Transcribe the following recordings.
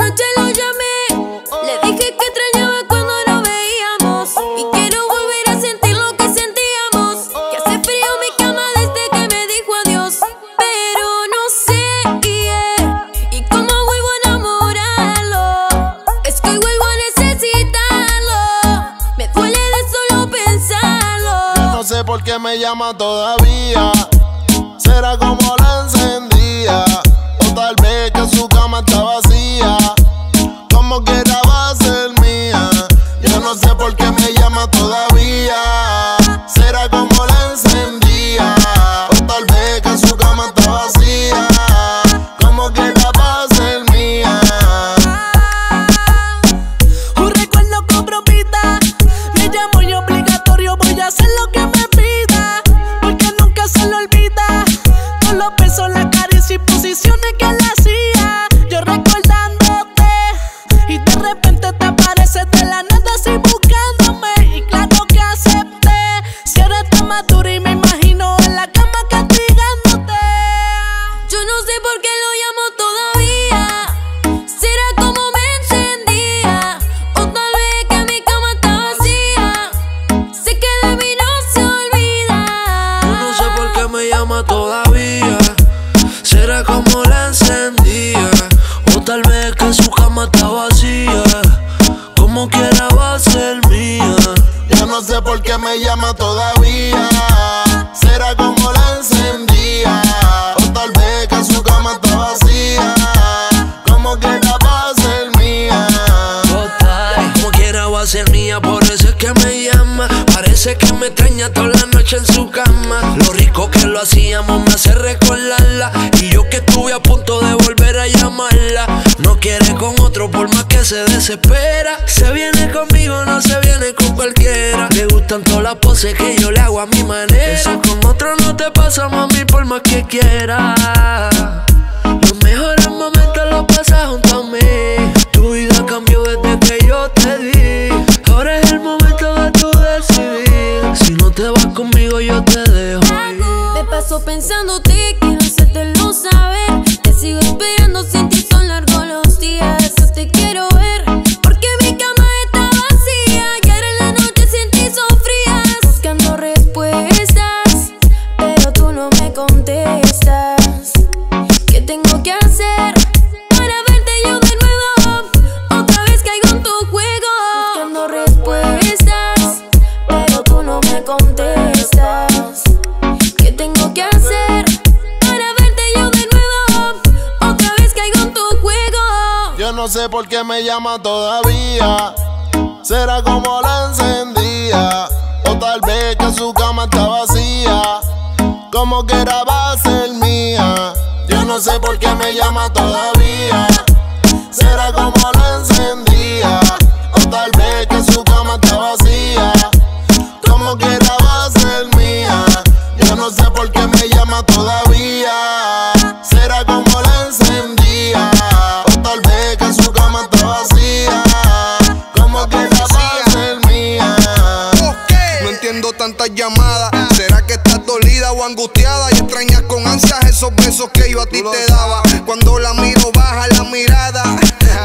noche lo llamé, le dije que extrañaba cuando nos veíamos y quiero volver a sentir lo que sentíamos. Que hace frío en mi cama desde que me dijo adiós, pero no sé y cómo vuelvo a enamorarlo. Es que hoy vuelvo a necesitarlo, me duele de solo pensarlo. Yo no sé por qué me llama todavía. Será como la encendía, o tal vez que su cama está vacía. Como quiera va a ser mía. Yo no sé por qué me llama todavía. Será como la encendía, o tal vez que su cama está vacía. Como quiera va a ser mía. Un recuerdo cobro vida, me llamo y obligatorio voy a hacer lo que me pida, porque nunca se lo olvida. Todos los besos, la caricia y posiciones que le hacía, yo recordándote, y de repente te apareces de la nada así buscándome, y claro que acepté. Si eres tan madura y me imagino en la cama castigándote. Yo no sé por qué lo llamo todavía. Será como me encendía, o tal vez que mi cama está vacía. Sé que de mí no se olvida. Yo no sé por qué me llama todavía. Será como la encendía, o tal vez que su cama está vacía. Como quiera va a ser mía. Yo no sé por qué me llama todavía. Será como la encendía, o tal vez que su cama está vacía. Como quiera va a ser mía. Total, como quiera va a ser mía. Por eso es que me llama. Parece que me extraña toda la noche en su cama. Lo rico que lo hacíamos me hace recordarla, y yo que estuve a punto de volver a llamarla. No quiere con otro por más que se desespera. Se viene conmigo, no se viene con cualquiera. Le gustan todas las poses que yo le hago a mi manera. Eso con otro no te pasa, mami, por más que quieras. Los mejores momentos los pasas junto a mí. Tu vida cambió desde que yo te di. Ahora es el momento de tu decidir. Si no te vas conmigo yo te dejo ir. Me paso pensándote, quiero hacértelo saber. Te sigo esperando, sin ti son largos los días. Yo te quiero ver, porque mi cama está vacía. Y ahora en la noche sin ti sufrías, buscando respuestas, pero tú no me contestas. ¿Qué tengo que hacer para verte yo de nuevo? Otra vez caigo en tu juego, buscando respuestas, pero tú no me contestas. ¿Qué tengo que hacer para verte yo de nuevo? Otra vez caigo en tu juego. Yo no sé por qué me llama todavía. Será como la encendía, o tal vez que su cama está vacía. Como quiera va a ser mía. Yo no sé por qué me llama todavía. Será como la encendía, o tal vez que su cama está vacía. Como quiera va a ser mía. Yo no sé por qué me llama todavía. Será como la encendía, o tal vez que su cama está vacía. Como quiera va a ser mía. No entiendo tantas llamadas. ¿Será que estás dolida o angustiada y extrañas con ansias esos besos que yo a ti te daba? Cuando la miro baja la mirada,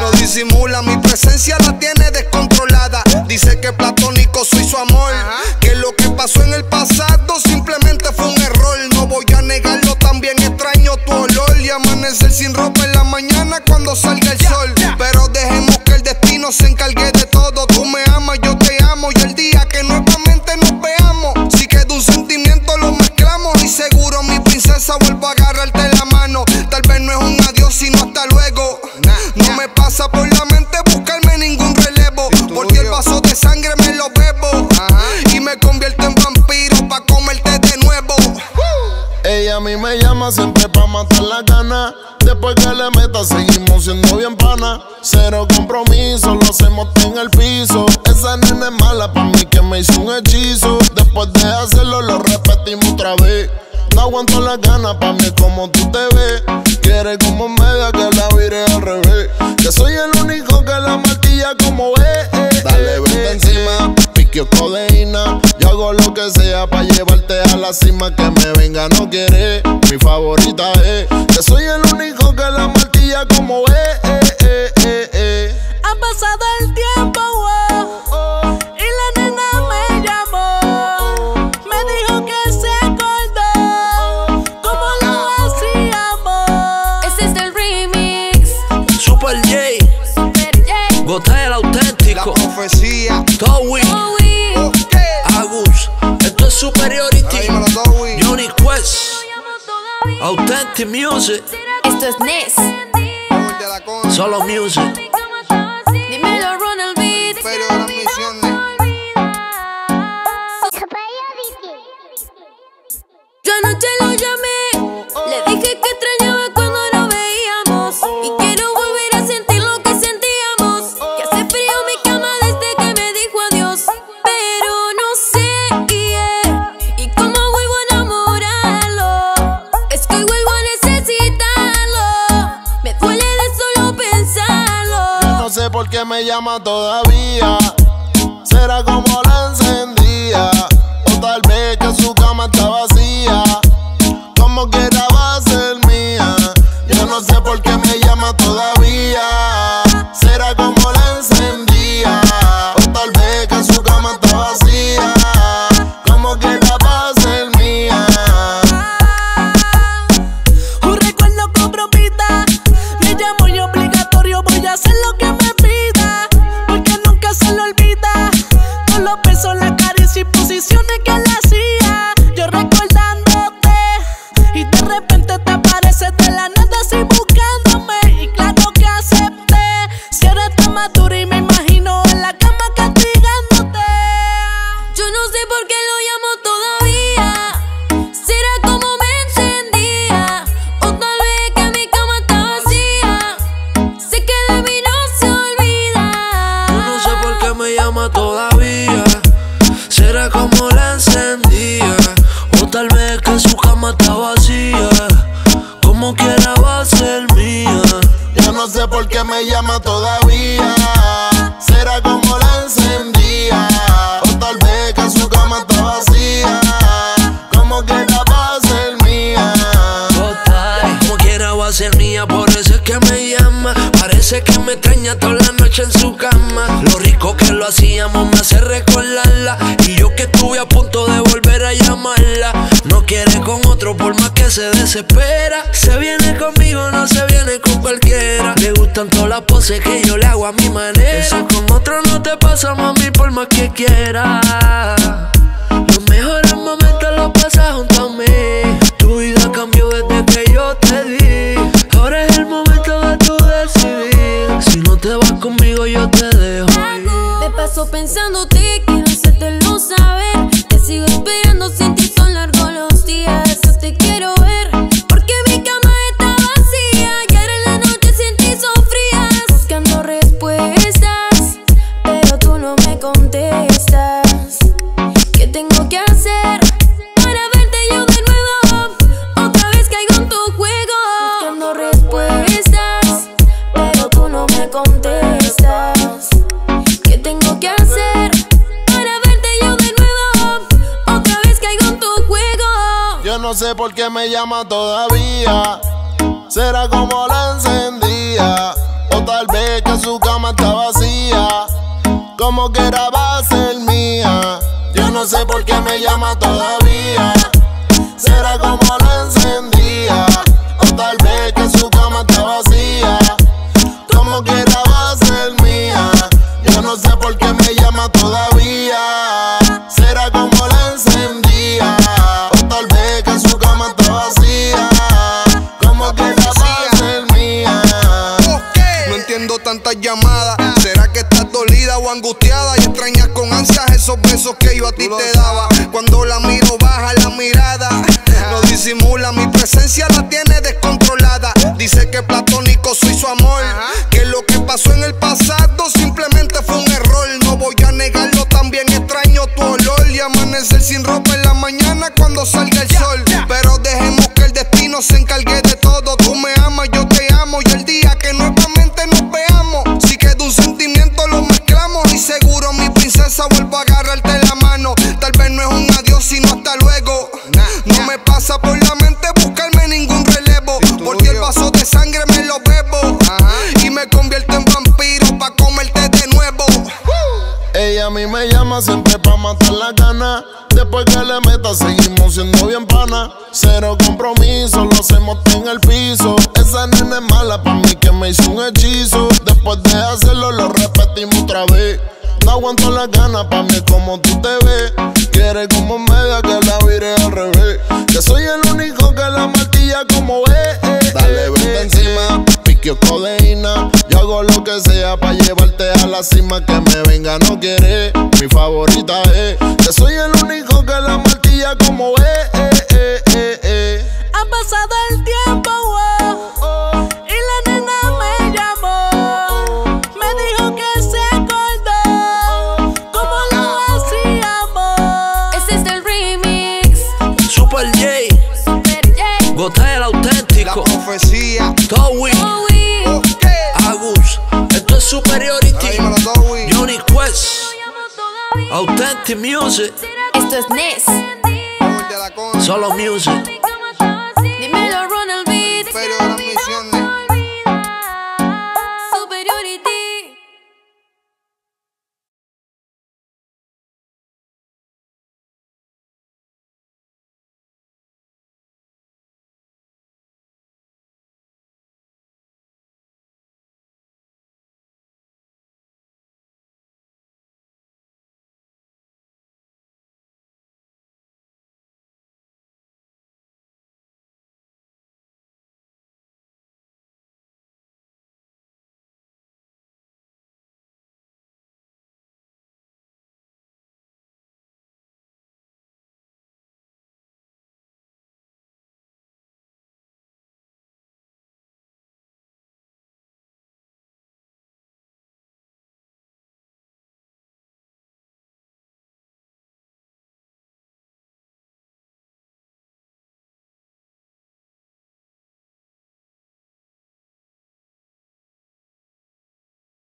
no disimula, mi presencia la tiene descontrolada. Dice que platónico soy su amor, que lo que pasó en el pasado simplemente fue un error. No voy a negarlo, también extraño tu olor y amanecer sin ropa en la mañana cuando salga el sol. Pero dejemos que el destino se encargue de todo. Tú me amas, yo te amo, y el día que nuevamente nos veamos, si queda un sentimiento lo mezclamos, y seguro mi princesa vuelvo a agarrarte la mano. Tal vez no es un adiós sino hasta luego. No me pasa por la mente buscarme ningún relevo, porque el vaso de sangre me lo bebo y me convierto en vampiro pa' comerte de nuevo. Ella a mí me llama siempre pa' matar la gana. Después que le meta seguimos siendo bien pana. Cero compromiso, lo hacemos en el piso. Esa nena es mala pa' mí que me hizo un hechizo. Después de hacerlo lo repetimos otra vez. No aguanto las ganas pa' mí como tú te ves. Quiere como media que la vire al revés. Que soy el único que la martilla como es. Dale, vente encima, piquio codeína. Yo hago lo que sea pa' llevarte a la cima. Que me venga no quiere, mi favorita es. Que soy el único que la martilla como es. profecía. Towie, Agus, esto es Superiority. Johnny Quest, Authentic Music. Esto es Ness. Solo Music. Dímelo, Ronald Beats. Imperio de las Misiones. Yo anoche lo llamé, le dije que extrañaba cuando nos veíamos y quiero volver a sentir lo que sentíamos. Que hace frío mi cama desde que me dijo adiós, pero no sé y cómo vuelvo a enamorarlo. Es que hoy vuelvo a necesitarlo, me duele de solo pensarlo. Yo no sé por qué me llama todavía. Será como la encendía, o tal vez que su cama está vacía. Como quiera va a ser mía. Yo no sé por qué me llama todavía. Será como la encendía, o tal vez que su cama está vacía. Como quiera va a ser mía. Un recuerdo cobro vida, me llamo y obligatorio voy a hacer lo que me pida, porque nunca se lo olvida todos los besos, la caricia y posiciones que le hacía. Yo recordándote y de repente te apareces de la nada así buscándome, y claro que acepté. Si eres tan madura y me imagino en la cama castigándote. Yo no sé por qué lo llamo todavía. Será como me encendía, o tal vez que mi cama está vacía. Sé que de mí no se olvida. Yo no sé por qué me llama todavía. Será como la encendía, o tal vez que su cama está vacía. Como quiera va a ser mía. Yo no sé por qué me llama todavía. Será como la encendía, o tal vez que su cama está vacía. Como quiera va a ser mía. Total, como quiera va a ser mía. Por eso es que me llama. Parece que me extraña toda la noche en su cama. Lo rico que lo hacíamos me hace recordarla, y yo que estuve a punto de volver a llamarla. No quiere con otro por más que se desespera. Se viene conmigo, no se viene con cualquiera. Le gustan todas las poses que yo le hago a mi manera. Eso con otro no te pasa, mami, por más que quieras. Los mejores momentos los pasas junto a mí. Tu vida cambió desde que yo te di. Ahora es el momento de tu decidir. Si no te vas conmigo yo te dejo ir. Me paso pensándote, quiero hacértelo saber. Te sigo esperando, sin ti son largos los días. Yo te quiero ver, porque mi cama está vacía. Y ahora en la noche sin ti son frías. Buscando respuestas, pero tú no me contestas. ¿Qué tengo que hacer para verte yo de nuevo? Otra vez caigo en tu juego. Buscando respuestas, pero tú no me contestas. ¿Qué tengo que hacer para verte yo de nuevo? Otra vez caigo en tu juego. Yo no sé por qué me llama todavía. Será como la encendía, o tal vez que su cama está vacía. Como quiera va a ser mía. Yo no sé por qué me llama todavía. Será como la encendía, o tal vez que su cama está vacía. Como quiera va a ser mía. Yo no sé por qué me llama todavía. Será como la encendía, o tal vez que su cama está vacía. Como quiera va a ser mía. No entiendo tantas llamadas. ¿Será que estás dolida o angustiada y extrañas con ansias esos besos que yo a ti te daba? Cuando la miro baja la mirada, no disimula, mi presencia la tiene descontrolada. Dice que platónico soy su amor, que lo que pasó en el pasado simplemente fue un error. No voy a negarlo, también extraño tu olor y amanecer sin ropa en la mañana cuando salga el sol. Pero dejemos que el destino se encargue de todo. Tú me amas, yo te amo, y el día que nuevamente nos veamos, si queda un sentimiento lo mezclamos, y seguro mi princesa vuelvo a agarrarte la mano. Tal vez no es un adiós sino hasta luego. No me pasa por la mente buscarme ningún relevo, porque el vaso de sangre me lo bebo y me convierto en vampiro pa' comerte de nuevo. Ella a mí me llama siempre pa' matar la gana. Después que le meta seguimos siendo bien pana. Cero compromiso, lo hacemos en el piso. Esa nena es mala pa' mí que me hizo un hechizo. Después de hacerlo lo repetimos otra vez. No aguanto las ganas, pa' mí como tú te ves. Quieres como media que la vire al revés. Que soy el único que la martilla como es. Dale, vente encima, piquio codeína. Yo hago lo que sea pa' llevarte a la cima. Que me venga no quiere, mi favorita es. Que soy el único que la martilla como es. Ha pasado el tiempo, wow, y la nena me llamó. Me dijo que se acordó cómo lo hacíamos. Ese es el remix. Super J, Gotel auténtico, La profecía. Towie, Agus. Esto es Superiority. Dímelo, Towie. Johnny Quest, Authentic Music, Esto es Ness. De la con. Solo Music.